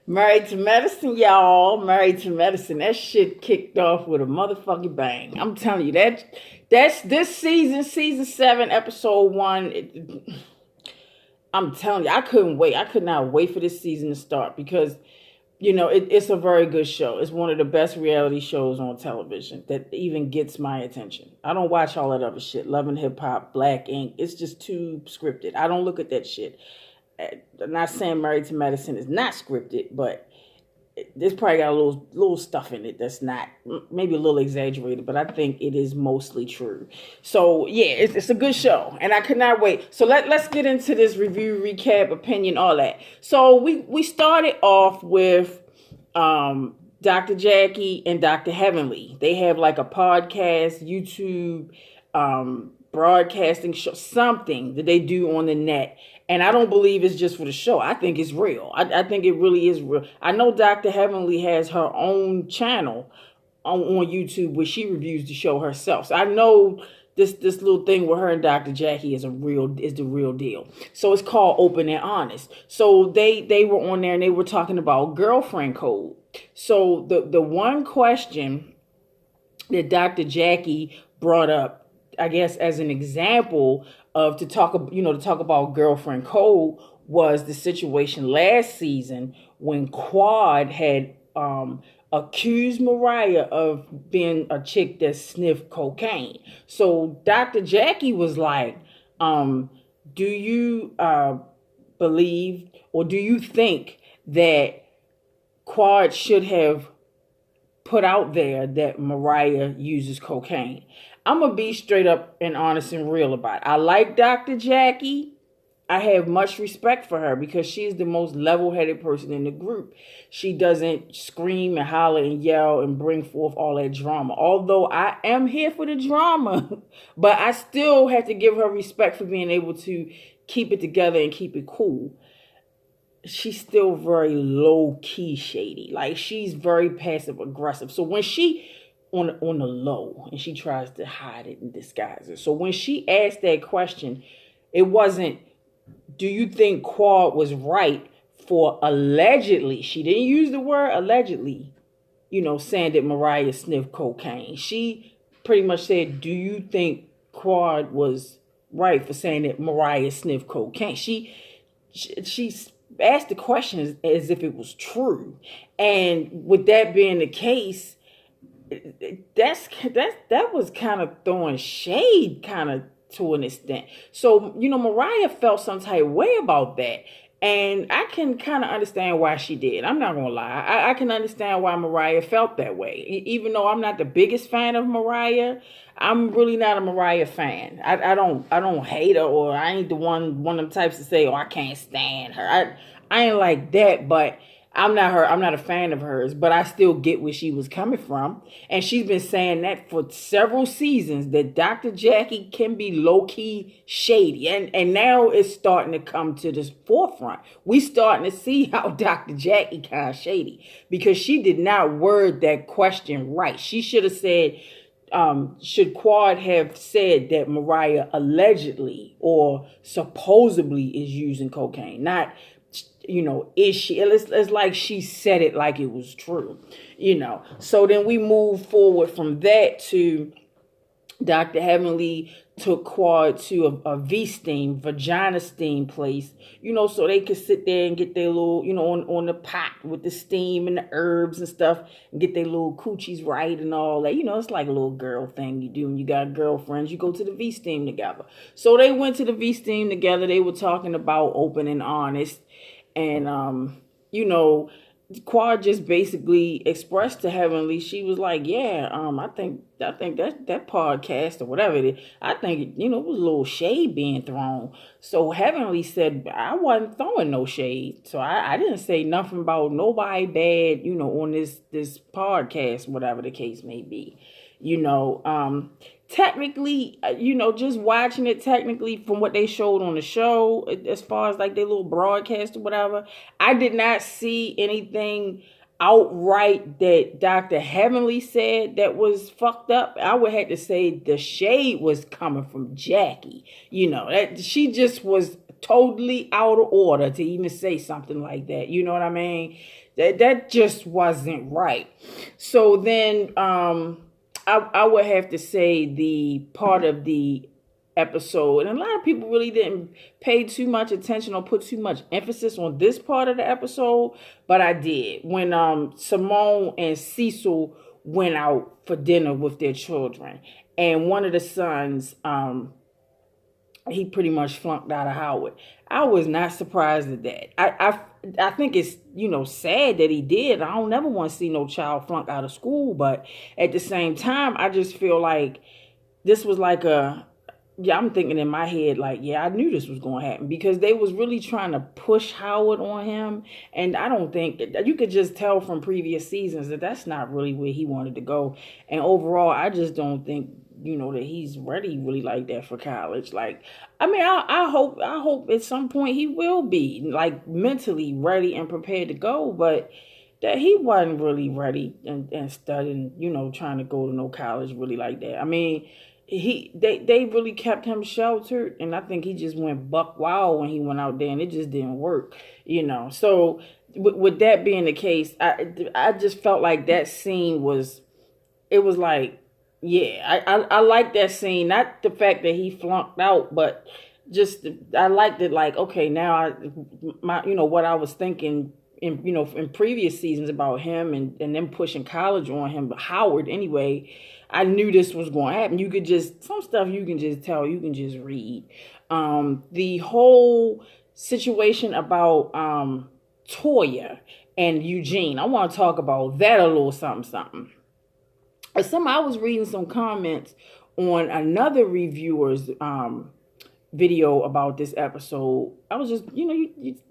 Married to Medicine, y'all. Married to Medicine. That shit kicked off with a motherfucking bang. I'm telling you that's this season, season 7, episode 1. I'm telling you, I couldn't wait. I could not wait for this season to start because it's a very good show. It's one of the best reality shows on television that even gets my attention. I don't watch all that other shit. Love and Hip Hop, Black Ink. It's just too scripted. I don't look at that shit. I'm not saying Married to Medicine is not scripted, but there's probably got a little stuff in it that's not, maybe a little exaggerated, but I think it is mostly true. So yeah, it's a good show, and I could not wait. So let's get into this review, recap, opinion, all that. So we started off with Dr. Jackie and Dr. Heavenly. They have like a podcast, YouTube, broadcasting show, something that they do on the net. And I don't believe it's just for the show. I think it's real. I think it really is real. I know Dr. Heavenly has her own channel on YouTube where she reviews the show herself. So I know this little thing with her and Dr. Jackie is the real deal. So it's called Open and Honest. So they were on there and they were talking about girlfriend code. So the one question that Dr. Jackie brought up, I guess, as an example of to talk about girlfriend code was the situation last season when Quad had accused Mariah of being a chick that sniffed cocaine. So Dr. Jackie was like, do you believe, or do you think that Quad should have put out there that Mariah uses cocaine? I'm going to be straight up and honest and real about it. I like Dr. Jackie. I have much respect for her because she's the most level-headed person in the group. She doesn't scream and holler and yell and bring forth all that drama. Although I am here for the drama, but I still have to give her respect for being able to keep it together and keep it cool. She's still very low-key shady. Like, she's very passive-aggressive. So when she on the low and she tries to hide it and disguise it. So when she asked that question, it wasn't, do you think Quad was right for allegedly, she didn't use the word allegedly, saying that Mariah sniffed cocaine. She pretty much said, do you think Quad was right for saying that Mariah sniffed cocaine? She asked the question as if it was true. And with that being the case, that was kind of throwing shade kind of to an extent. So, Mariah felt some type of way about that. And I can kind of understand why she did. I'm not going to lie. I can understand why Mariah felt that way. Even though I'm not the biggest fan of Mariah, I'm really not a Mariah fan. I don't hate her, or I ain't the one of them types to say, oh, I can't stand her. I ain't like that, but I'm not a fan of hers, but I still get where she was coming from. And she's been saying that for several seasons, that Dr. Jackie can be low-key shady. And now it's starting to come to the forefront. We starting to see how Dr. Jackie kind of shady, because she did not word that question right. She should have said, should Quad have said that Mariah allegedly or supposedly is using cocaine? Not, is she? It's like she said it like it was true, So then we move forward from that to Dr. Heavenly took Quad to a V-steam, vagina steam place, so they could sit there and get their little, on the pot with the steam and the herbs and stuff, and get their little coochies right and all that. It's like a little girl thing you do when you got girlfriends. You go to the V-steam together. So they went to the V-steam together. They were talking about Open and Honest. And, Quad just basically expressed to Heavenly, she was like, yeah, I think that podcast or whatever it is, I think, it was a little shade being thrown. So Heavenly said, I wasn't throwing no shade. So I didn't say nothing about nobody bad, on this podcast, whatever the case may be. Technically, just watching it technically from what they showed on the show, as far as like their little broadcast or whatever, I did not see anything outright that Dr. Heavenly said that was fucked up. I would have to say the shade was coming from Jackie, that she just was totally out of order to even say something like that. You know what I mean? That just wasn't right. So then I would have to say the part of the episode, and a lot of people really didn't pay too much attention or put too much emphasis on this part of the episode, but I did when Simone and Cecil went out for dinner with their children, and one of the sons he pretty much flunked out of Howard. I was not surprised at that. I think it's, sad that he did. I don't never want to see no child flunk out of school, but at the same time, I just feel like this was like I'm thinking in my head, like, yeah, I knew this was going to happen because they was really trying to push Howard on him. And I don't think, you could just tell from previous seasons that that's not really where he wanted to go. And overall, I just don't think, that he's ready really like that for college. Like, I mean, I hope at some point he will be, like, mentally ready and prepared to go, but that he wasn't really ready and studying, trying to go to no college really like that. I mean, they really kept him sheltered, and I think he just went buck wild when he went out there, and it just didn't work, So with that being the case, I just felt like that scene was like, yeah, I like that scene, not the fact that he flunked out, but just I liked it. Like, okay, now what I was thinking in previous seasons about him and them pushing college on him, but Howard anyway. I knew this was going to happen. You could just, some stuff you can just tell, you can just read. The whole situation about Toya and Eugene, I want to talk about that a little something. I was reading some comments on another reviewer's video about this episode. I was just,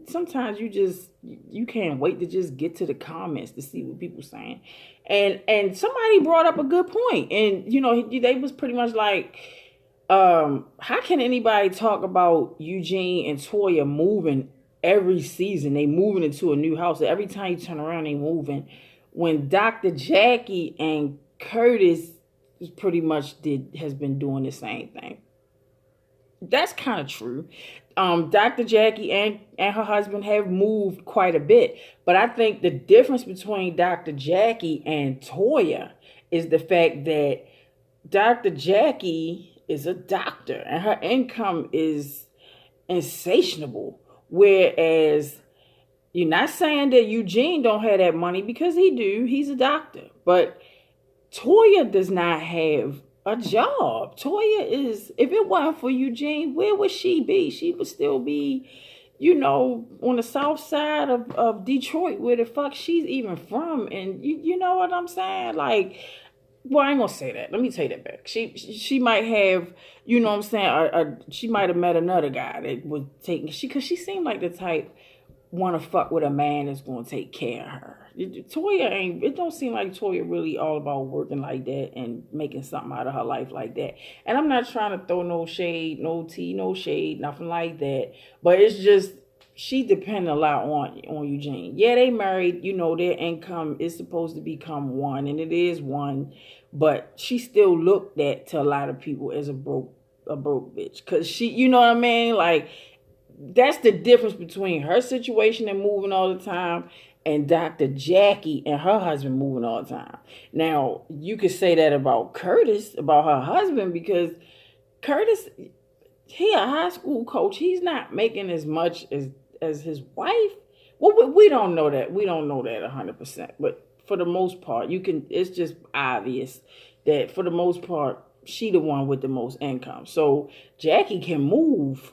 sometimes you can't wait to just get to the comments to see what people saying. And somebody brought up a good point. And, they was pretty much like, how can anybody talk about Eugene and Toya moving every season? They moving into a new house. Every time you turn around, they moving. When Dr. Jackie and Curtis pretty much has been doing the same thing. That's kind of true. Dr. Jackie and her husband have moved quite a bit. But I think the difference between Dr. Jackie and Toya is the fact that Dr. Jackie is a doctor and her income is insatiable. Whereas you're not saying that Eugene don't have that money, because he do. He's a doctor. But Toya does not have a job. Toya is, if it wasn't for Eugene, where would she be? She would still be, on the south side of Detroit, where the fuck she's even from. And you know what I'm saying? Like, well, I ain't gonna say that. Let me take that back. She might have, you know what I'm saying? She might have met another guy that would take, because she seemed like the type want to fuck with a man that's going to take care of her. Toya it don't seem like Toya really all about working like that and making something out of her life like that. And I'm not trying to throw no shade, no tea, no shade, nothing like that. But it's just, she depends a lot on Eugene. Yeah, they married, their income is supposed to become one, and it is one, but she still looked at to a lot of people as a broke bitch. Because she, you know what I mean? Like, that's the difference between her situation and moving all the time and Dr. Jackie and her husband moving all the time. Now, you could say that about Curtis, about her husband, because Curtis, he a high school coach. He's not making as much as his wife. Well, we don't know that. We don't know that 100%. But for the most part, it's just obvious that for the most part, she the one with the most income. So Jackie can move,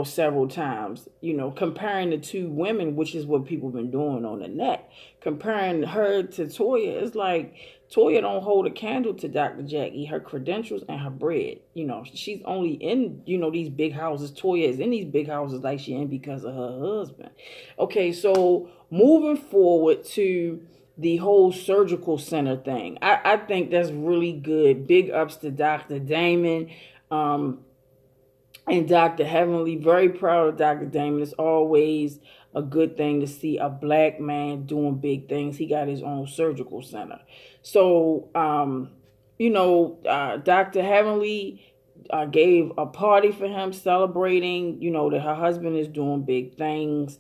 several times, comparing the two women, which is what people been doing on the net. Comparing her to Toya, it's like Toya don't hold a candle to Dr. Jackie, her credentials and her bread. She's only in, these big houses. Toya is in these big houses like she in because of her husband. Okay, so moving forward to the whole surgical center thing. I think that's really good. Big ups to Dr. Damon. And Dr. Heavenly, very proud of Dr. Damon. It's always a good thing to see a black man doing big things. He got his own surgical center. So, Dr. Heavenly, gave a party for him celebrating, that her husband is doing big things.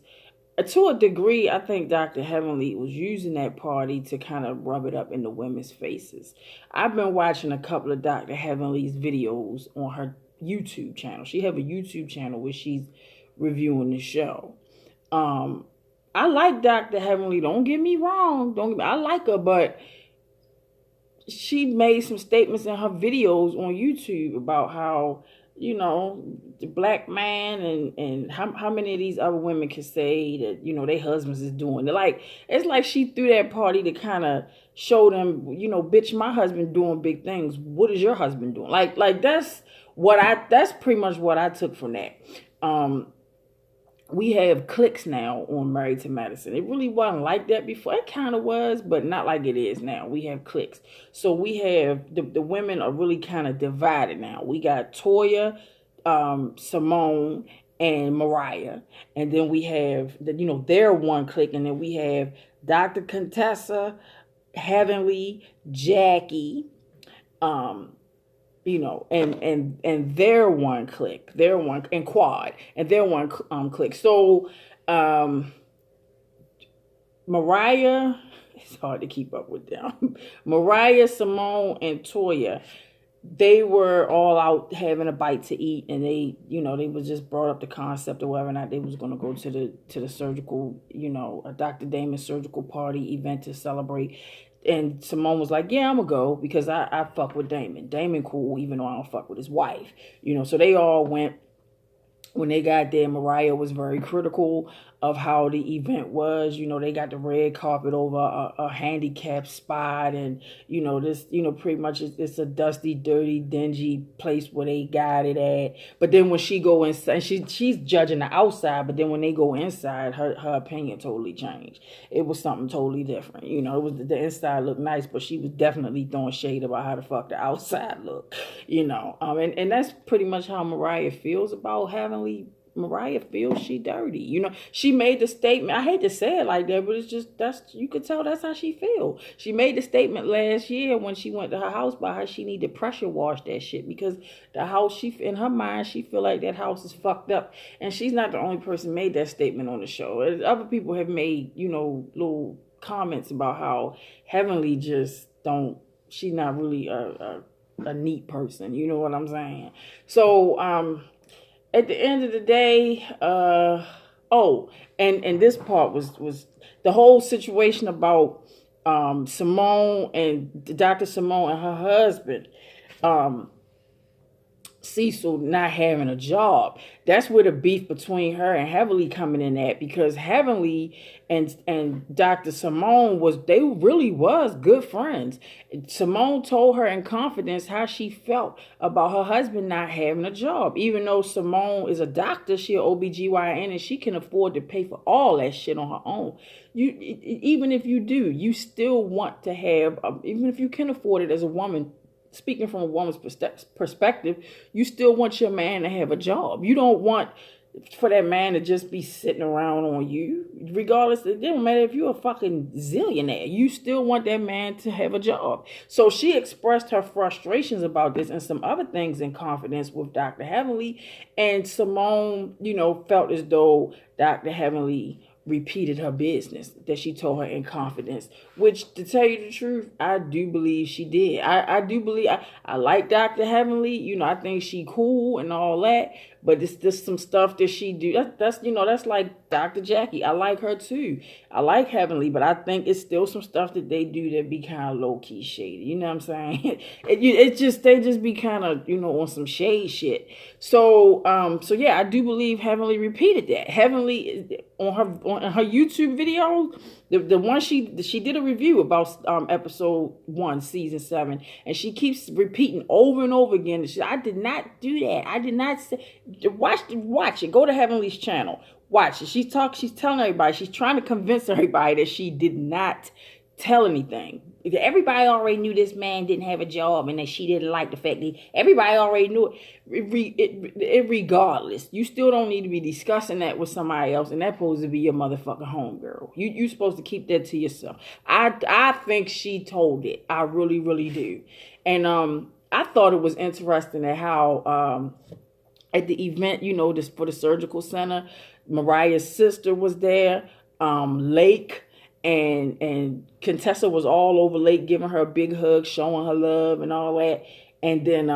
To a degree, I think Dr. Heavenly was using that party to kind of rub it up in the women's faces. I've been watching a couple of Dr. Heavenly's videos on her YouTube channel. She have a YouTube channel where she's reviewing the show. I like Dr. Heavenly. Don't get me wrong. I like her, but she made some statements in her videos on YouTube about how, the black man and how many of these other women can say that, their husbands is doing. It's like she threw that party to kind of show them, bitch, my husband doing big things. What is your husband doing? That's pretty much what I took from that. We have clicks now on Married to Medicine. It really wasn't like that before. It kind of was, but not like it is now. We have clicks. So we have, the women are really kind of divided now. We got Toya, Simone, and Mariah. And then we have, their one click. And then we have Dr. Contessa, Heavenly, Jackie, and their one click, and Quad, and their one click. So Mariah, it's hard to keep up with them. Mariah, Simone, and Toya, they were all out having a bite to eat, and they was just brought up the concept of whether or not they was going to go to the surgical, a Dr. Damon surgical party event to celebrate. And Simone was like, yeah, I'm going to go because I fuck with Damon. Damon cool, even though I don't fuck with his wife. So they all went. When they got there, Mariah was very critical of how the event was. They got the red carpet over a handicapped spot. And, this, pretty much it's a dusty, dirty, dingy place where they got it at. But then when she go inside, she's judging the outside. But then when they go inside, her opinion totally changed. It was something totally different. It was the inside looked nice, but she was definitely throwing shade about how the fuck the outside looked. And that's pretty much how Mariah feels about having. Mariah feels she dirty. She made the statement. I hate to say it like that, but it's just, you could tell that's how she feel. She made the statement last year when she went to her house by how she need to pressure wash that shit because the house, in her mind, she feel like that house is fucked up. And she's not the only person made that statement on the show. Other people have made, little comments about how Heavenly just she's not really a neat person. You know what I'm saying? So, at the end of the day, and this part was the whole situation about Simone and Dr. Simone and her husband, Cecil, not having a job. That's where the beef between her and Heavenly coming in at, because Heavenly and Dr. Simone really was good friends. Simone told her in confidence how she felt about her husband not having a job. Even though Simone is a doctor, she an OBGYN, and she can afford to pay for all that shit on her own. Even if you do, you still want to have, even if you can afford it as a woman, speaking from a woman's perspective, you still want your man to have a job. You don't want for that man to just be sitting around on you. Regardless, it doesn't matter if you're a fucking zillionaire. You still want that man to have a job. So she expressed her frustrations about this and some other things in confidence with Dr. Heavenly. And Simone, felt as though Dr. Heavenly repeated her business that she told her in confidence, which, to tell you the truth, I do believe she did. I do believe, I like Dr. Heavenly, I think she cool and all that, but it's just some stuff that she do. That's like Dr. Jackie. I like her too. I like Heavenly, but I think it's still some stuff that they do that be kind of low-key shady. You know what I'm saying? They just be kind of, on some shade shit. So yeah, I do believe Heavenly repeated that. Heavenly, on her YouTube video, the one she did a review about episode 1, season 7, and she keeps repeating over and over again. I did not do that. I did not say. Watch it. Go to Heavenly's channel. Watch it. She's telling everybody. She's trying to convince everybody that she did not tell anything. Everybody already knew this man didn't have a job and that she didn't like the fact that everybody already knew it. Regardless, you still don't need to be discussing that with somebody else, and that's supposed to be your motherfucking homegirl. You supposed to keep that to yourself. I think she told it. I really, really do. And I thought it was interesting at how at the event, this for the surgical center, Mariah's sister was there, Lake, and Contessa was all over Lake, giving her a big hug, showing her love and all that. And then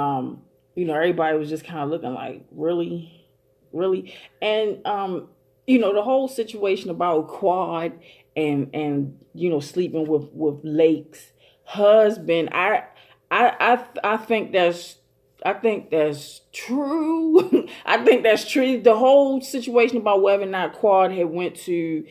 everybody was just kind of looking like, really, really. And the whole situation about Quad and sleeping with Lake's husband. I think that's true. I think that's true. The whole situation about whether or not Quad had went to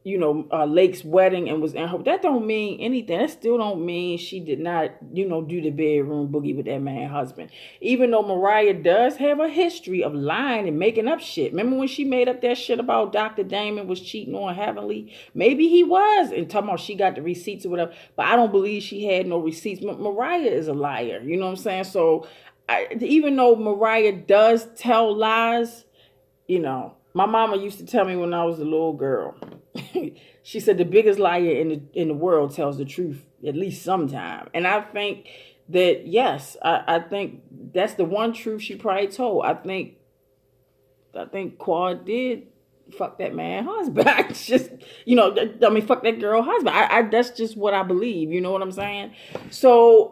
Lake's wedding and was in her, that don't mean anything. That still don't mean she did not, do the bedroom boogie with that man's husband. Even though Mariah does have a history of lying and making up shit. Remember when she made up that shit about Dr. Damon was cheating on Heavenly? Maybe he was, and talking about she got the receipts or whatever, but I don't believe she had no receipts. Mariah is a liar, you know what I'm saying? So even though Mariah does tell lies, my mama used to tell me when I was a little girl, she said the biggest liar in the world tells the truth at least sometime. And I think that, yes, I think that's the one truth she probably told. I think Quad did fuck that man husband. I just, fuck that girl husband. I that's just what I believe. You know what I'm saying? So,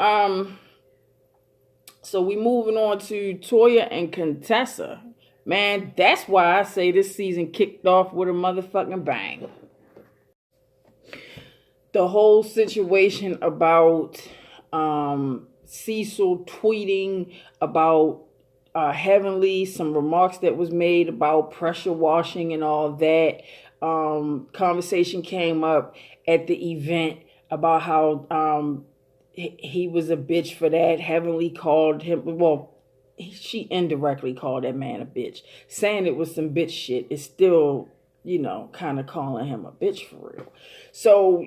we moving on to Toya and Contessa. Man, that's why I say this season kicked off with a motherfucking bang. The whole situation about Cecil tweeting about Heavenly, some remarks that was made about pressure washing and all that. Conversation came up at the event about how he was a bitch for that. Heavenly called him, she indirectly called that man a bitch. Saying it was some bitch shit is still, kind of calling him a bitch for real. So,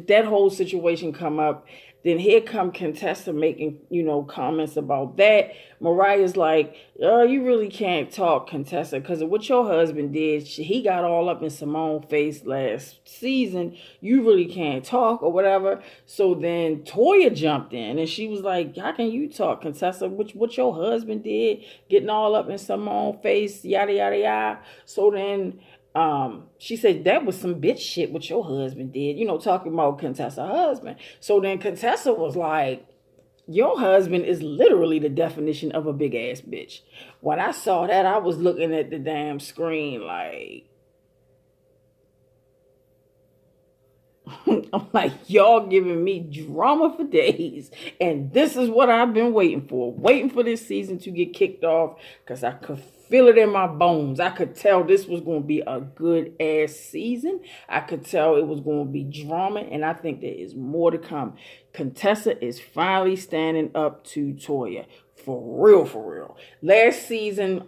that whole situation come up. Then here come Contessa making, comments about that. Mariah's like, oh, you really can't talk, Contessa, because of what your husband did. He got all up in Simone's face last season. You really can't talk or whatever. So then Toya jumped in and she was like, how can you talk, Contessa? What your husband did, getting all up in Simone's face, yada, yada, yada. So then she said that was some bitch shit what your husband did, talking about Contessa's husband. So then Contessa was like, your husband is literally the definition of a big ass bitch. When I saw that, I was looking at the damn screen like, I'm like, y'all giving me drama for days. And this is what I've been waiting for this season to get kicked off, because I could feel it in my bones. I could tell this was going to be a good ass season. I could tell it was going to be drama, and I think there is more to come. Contessa is finally standing up to Toya. For real. Last season,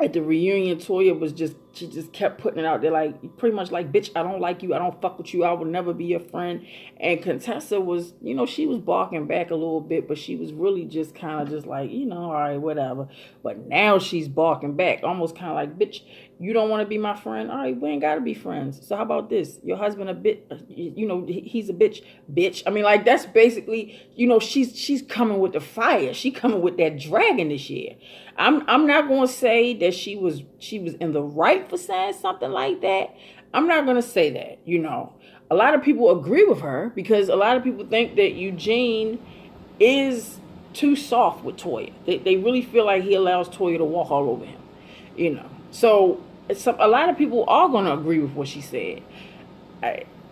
at the reunion, Toya she just kept putting it out there, like, pretty much like, bitch, I don't like you, I don't fuck with you, I will never be your friend. And Contessa was, she was barking back a little bit, but she was really just kind of just like, all right, whatever. But now she's barking back, almost kind of like, bitch, you don't want to be my friend? All right, we ain't got to be friends. So how about this? Your husband a bit, he's a bitch. I mean, like, that's basically, she's coming with the fire. She coming with that dragon this year. I'm not going to say that she was in the right for saying something like that. I'm not going to say that, A lot of people agree with her because a lot of people think that Eugene is too soft with Toya. They really feel like he allows Toya to walk all over him, So a lot of people are going to agree with what she said.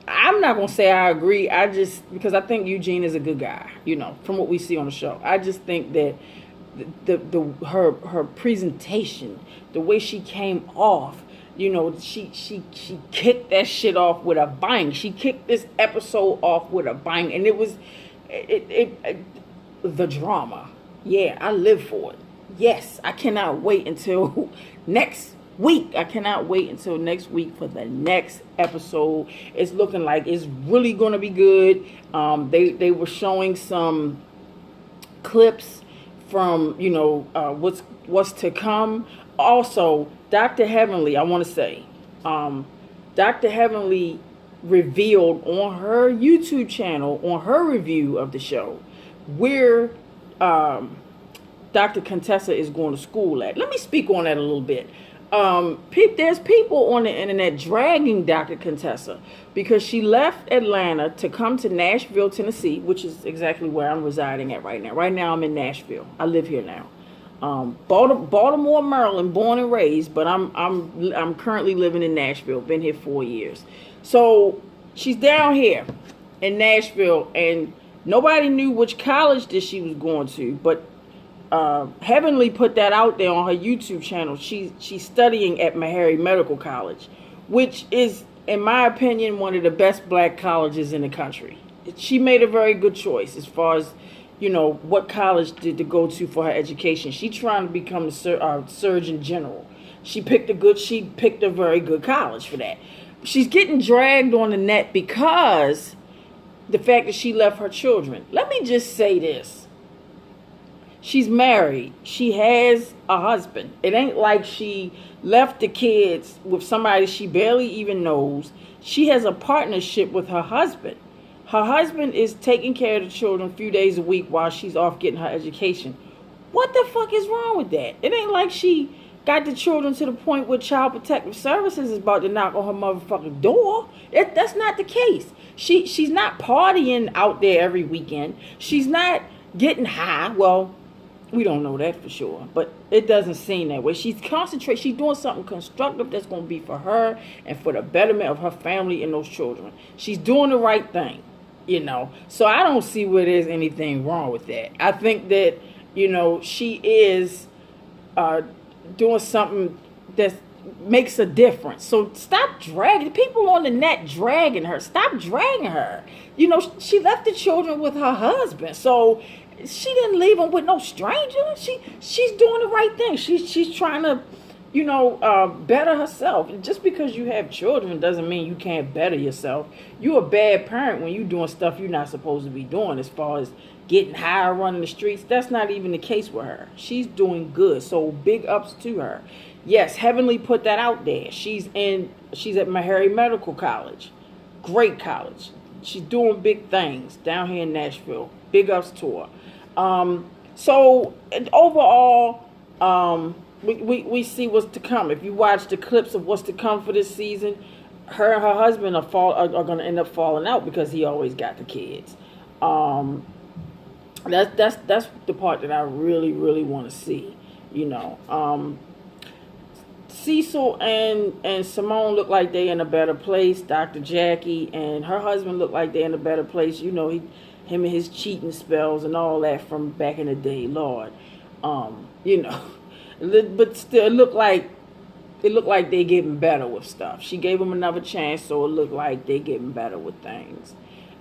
I'm not going to say I agree. Because I think Eugene is a good guy, from what we see on the show. I just think that her presentation, the way she came off, she kicked that shit off with a bang. She kicked this episode off with a bang, and it was the drama. Yeah, I live for it. Yes, I cannot wait until next week. I cannot wait until next week for the next episode. It's looking like it's really gonna be good. They were showing some clips from what's to come. Also, Dr. Heavenly, I want to say, Dr. Heavenly revealed on her YouTube channel, on her review of the show, where Dr. Contessa is going to school at. Let me speak on that a little bit. There's people on the internet dragging Dr. Contessa because she left Atlanta to come to Nashville, Tennessee, which is exactly where I'm residing at right now. Right now I'm in Nashville. I live here now. Baltimore, Maryland, born and raised, but I'm currently living in Nashville. Been here 4 years. So she's down here in Nashville, and nobody knew which college that she was going to, but Heavenly put that out there on her YouTube channel. She's studying at Meharry Medical College, which is, in my opinion, one of the best black colleges in the country. She made a very good choice as far as, you know, what college to go to for her education. She's trying to become a surgeon general. She picked a very good college for that. She's getting dragged on the net because the fact that she left her children. Let me just say this. She's married. She has a husband. It ain't like she left the kids with somebody she barely even knows. She has a partnership with her husband. Her husband is taking care of the children a few days a week while she's off getting her education. What the fuck is wrong with that? It ain't like she got the children to the point where Child Protective Services is about to knock on her motherfucking door. That's not the case. She's not partying out there every weekend. She's not getting high. Well, we don't know that for sure, but it doesn't seem that way. She's concentrating. She's doing something constructive that's going to be for her and for the betterment of her family and those children. She's doing the right thing, you know. So I don't see where there's anything wrong with that. I think that, you know, she is doing something that makes a difference. So stop dragging people on the net, dragging her. Stop dragging her. You know, she left the children with her husband, so she didn't leave them with no stranger. She's doing the right thing. She's trying to, you know, better herself. Just because you have children doesn't mean you can't better yourself. You're a bad parent when you're doing stuff you're not supposed to be doing, as far as getting high, running the streets. That's not even the case with her. She's doing good. So big ups to her. Yes, Heavenly put that out there. She's at Meharry Medical College. Great college. She's doing big things down here in Nashville. Big ups to her. So overall, we see what's to come. If you watch the clips of what's to come for this season, her and her husband are going to end up falling out because he always got the kids. That's the part that I really, really want to see, you know. Cecil and Simone look like they in a better place. Dr. Jackie and her husband look like they're in a better place. You know, him and his cheating spells and all that from back in the day, Lord. You know, but still, it looked like they getting better with stuff. She gave them another chance, so it looked like they getting better with things.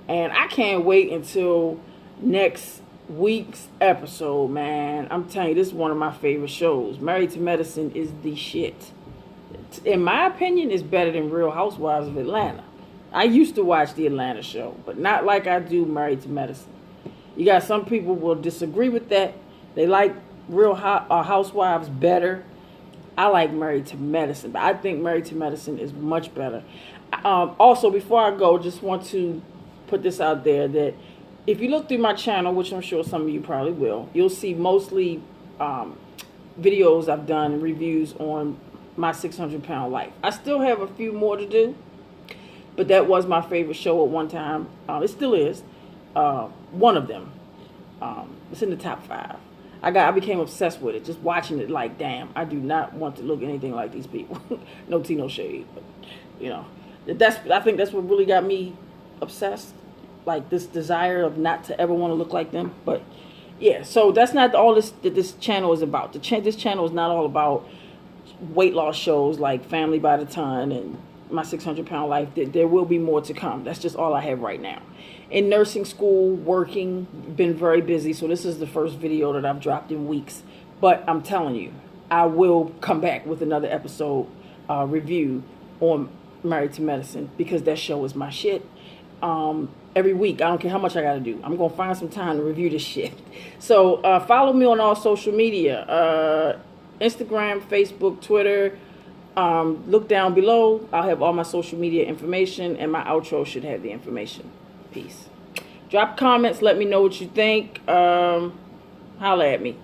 And I can't wait until next week's episode, man. I'm telling you, this is one of my favorite shows. Married to Medicine is the shit. In my opinion, it's better than Real Housewives of Atlanta. I used to watch the Atlanta show, but not like I do Married to Medicine. You got some people will disagree with that. They like Real Housewives better. I like Married to Medicine, but I think Married to Medicine is much better. Also, before I go, just want to put this out there that if you look through my channel, which I'm sure some of you probably will, you'll see mostly videos I've done, reviews on my 600-pound life. I still have a few more to do, but that was my favorite show at one time. It still is. One of them. It's in the top 5. I became obsessed with it, just watching it. Like, damn, I do not want to look anything like these people. No tea, no shade, but you know, I think that's what really got me obsessed. Like this desire of not to ever want to look like them. But yeah, so that's not all this channel is about. This channel is not all about weight loss shows like Family by the Ton and my 600-pound life. There will be more to come. That's just all I have right now. In nursing school, working, been very busy. So this is the first video that I've dropped in weeks. But I'm telling you, I will come back with another episode review on Married to Medicine, because that show is my shit. Every week, I don't care how much I gotta do, I'm gonna find some time to review this shit. So follow me on all social media, Instagram, Facebook, Twitter, Look down below. I'll have all my social media information, and my outro should have the information. Peace. Drop comments. Let me know what you think. Holla at me.